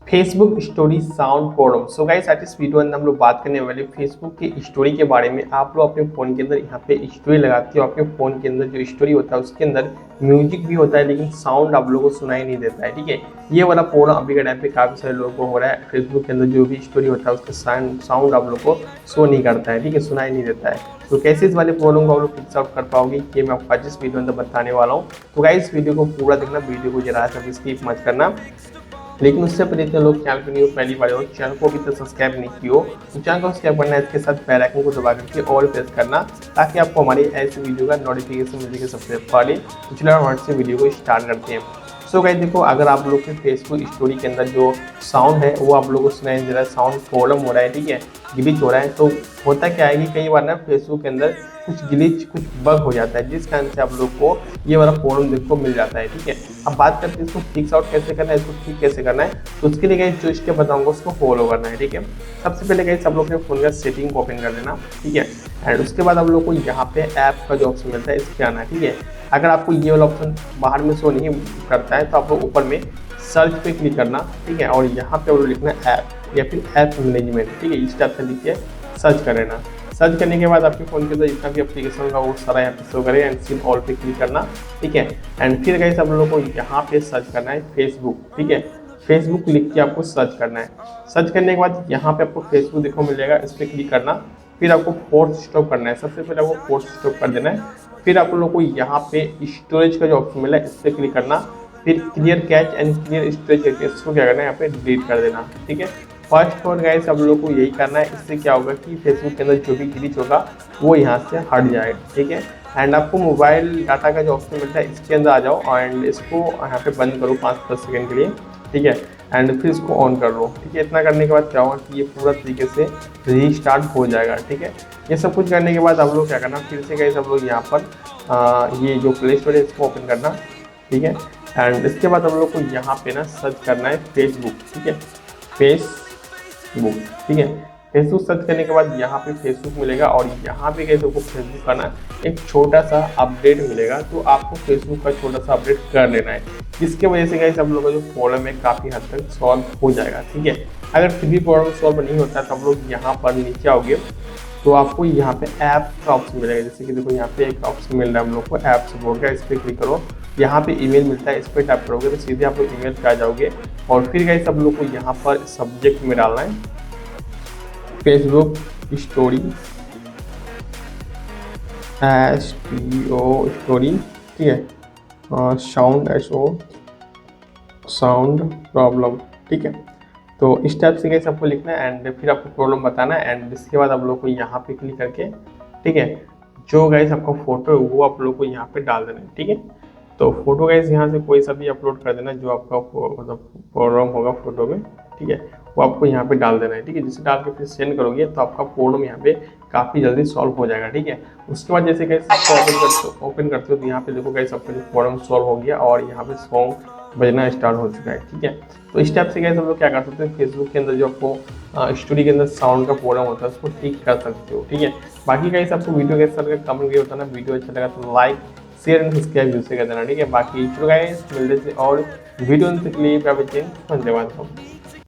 Facebook story sound problem. So guys आज इस video में हम लोग बात करने वाले फेसबुक की स्टोरी के बारे में। आप लोग अपने फ़ोन के अंदर यहाँ पे स्टोरी लगाते हो, आपके फ़ोन के अंदर जो स्टोरी होता है उसके अंदर म्यूजिक भी होता है लेकिन साउंड आप लोगों को सुनाई नहीं देता है। ठीक है, ये वाला प्रॉब्लम अभी के टाइम पे काफ़ी सारे लोगों को हो रहा है। फेसबुक के अंदर जो भी स्टोरी होता है उसका साउंड आप लोग को शो नहीं करता है, ठीक है, सुनाई नहीं देता है। तो कैसे इस वाले प्रॉब्लम को आप लोग फिक्स आउट कर पाओगे ये मैं आपको आज इस वीडियो में बताने वाला हूँ। तो गाइस वीडियो को पूरा देखना, वीडियो को जरा सा स्किप मत करना। लेकिन उससे पहले इतने लोग चैनल पर न्यू पहली बार हो, चैनल को अभी तक सब्सक्राइब नहीं किया हो तो चैनल को सब्सक्राइब करना है, इसके साथ बेल आइकन को दबा करके ऑल प्रेस करना ताकि आपको हमारी ऐसी वीडियो का नोटिफिकेशन मिल सके सबसे पहले। तो चलो हम से वीडियो को स्टार्ट करते हैं। सो गाइस देखो, अगर आप लोग के फेसबुक स्टोरी के अंदर जो साउंड है वो आप लोगों को सुनाई दे रहा है, साउंड प्रॉब्लम हो रहा है, ठीक है, ग्लिच हो रहा है, तो होता क्या है कि कई बार ना फेसबुक के अंदर कुछ ग्लिच कुछ बग हो जाता है जिस कारण से आप लोग को ये वाला प्रॉब्लम देखने को मिल जाता है। ठीक है, अब बात करते हैं इसको फिक्स आउट कैसे करना है, इसको ठीक कैसे करना है। तो उसके लिए गाइस जो स्टेप बताऊंगा उसको फॉलो करना है। ठीक है, सबसे पहले गाइस आप लोग के फोन का सेटिंग को ओपन कर लेना। ठीक है, एंड उसके बाद आप लोग को यहाँ पे ऐप का जो ऑप्शन मिलता है इस पर आना है। ठीक है, अगर आपको ये वाला ऑप्शन बाहर में शो नहीं करता है तो आप लोग ऊपर में सर्च पे क्लिक करना। ठीक है, और यहाँ पे आप लोग लिखना ऐप या फिर ऐप मैनेजमेंट। ठीक है, इस टाइप से लिख के सर्च कर लेना। सर्च करने के बाद आपके फ़ोन के अंदर जितना भी एप्लीकेशन होगा वो सारा यहाँ पे शो करे एंड सिम ऑल पे क्लिक करना। ठीक है, एंड फिर गाइस आप लोगों को यहाँ पे सर्च करना है फेसबुक। ठीक है, फेसबुक लिख के आपको सर्च करना है। सर्च करने के बाद यहाँ पे आपको फेसबुक देखो मिल जाएगा, इस पर क्लिक करना। फिर आपको फोर्स स्टॉप करना है, सबसे पहले आपको फोर्स स्टॉप कर देना है। फिर आप लोगों को यहाँ पे स्टोरेज का जो ऑप्शन मिला है इस पर क्लिक करना। फिर clear catch and clear storage करके इसको क्या करना है, यहाँ पे डिलीट कर देना। ठीक है, फर्स्ट और गाइस आप लोगों को यही करना है। इससे क्या होगा कि फेसबुक के अंदर जो भी ग्लिच होगा वो यहाँ से हट जाएगा। ठीक है, एंड आपको मोबाइल डाटा का जो ऑप्शन मिलता है इसके अंदर आ जाओ एंड इसको यहाँ पे बंद करो 5-10 सेकंड के लिए। ठीक है, एंड फिर इसको ऑन कर लो। ठीक है, इतना करने के बाद क्या होगा कि ये पूरा तरीके से रीस्टार्ट हो जाएगा। ठीक है, ये सब कुछ करने के बाद आप लोग क्या करना, फिर से गाइस आप लोग यहाँ पर ये जो प्ले स्टोर है इसको ओपन करना। ठीक है, एंड इसके बाद आप लोग को यहाँ पे ना सर्च करना है फेसबुक। ठीक है, फेसबुक। ठीक है, फेसबुक सर्च करने के बाद यहाँ पे फेसबुक मिलेगा और यहाँ पे कैसे आपको फेसबुक का ना एक छोटा सा अपडेट मिलेगा। तो आपको फेसबुक का छोटा सा अपडेट कर लेना है, जिसके वजह से गाइस आप लोगों का जो प्रॉब्लम है काफ़ी हद तक सॉल्व हो जाएगा। ठीक है, अगर फिर भी प्रॉब्लम सॉल्व नहीं होता तो आप लोग यहाँ पर नीचे आओगे तो आपको यहाँ पे ऐप का ऑप्शन मिलेगा। जैसे कि देखो यहाँ पे एक ऑप्शन मिल रहा है हम लोग को ऐप सपोर्ट का, इस पर क्लिक करो। यहाँ पे ईमेल मिलता है, इस पर टैप करोगे तो सीधे आप लोग ईमेल पे आ जाओगे। और फिर गाइस सब लोग को यहाँ पर सब्जेक्ट में डालना है फेसबुक स्टोरी STO स्टोरी। ठीक है, साउंड SO साउंड प्रॉब्लम। ठीक है, तो इस टाइप से गाइस आपको लिखना है एंड फिर आपको प्रॉब्लम बताना है एंड इसके बाद आप लोग को यहाँ पे क्लिक करके, ठीक है, जो गाइस आपका फोटो है वो आप लोग को यहाँ पे डाल देना है। ठीक है, तो फोटो गाइस यहाँ से कोई सा भी अपलोड कर देना जो आपका मतलब प्रॉब्लम होगा फोटो में। ठीक है, वो आपको यहाँ पे डाल देना है। ठीक है, जिसे डाल के फिर सेंड करोगे तो आपका प्रॉब्लम यहाँ पे काफ़ी जल्दी सॉल्व हो जाएगा। ठीक है, उसके बाद जैसे गाइस ओपन करते हो तो यहाँ पे देखो गाइस आपका जो प्रॉब्लम सॉल्व हो गया और यहाँ पे सॉन्ग बजना स्टार्ट हो चुका है। ठीक है, तो इस टाइप से गाइस हम लोग क्या कर सकते हैं, फेसबुक के अंदर जो आपको स्टोरी के अंदर साउंड का प्रॉब्लम होता है उसको ठीक कर सकते हो। ठीक है, बाकी गाइस आपको वीडियो कैसा लगा कमेंट करके बताना। वीडियो अच्छा लगा तो लाइक शेयर एंड सब्सक्राइब जरूर कर देना। ठीक है, बाकी चलो गाइस मिलते हैं और वीडियो के लिए धन्यवाद।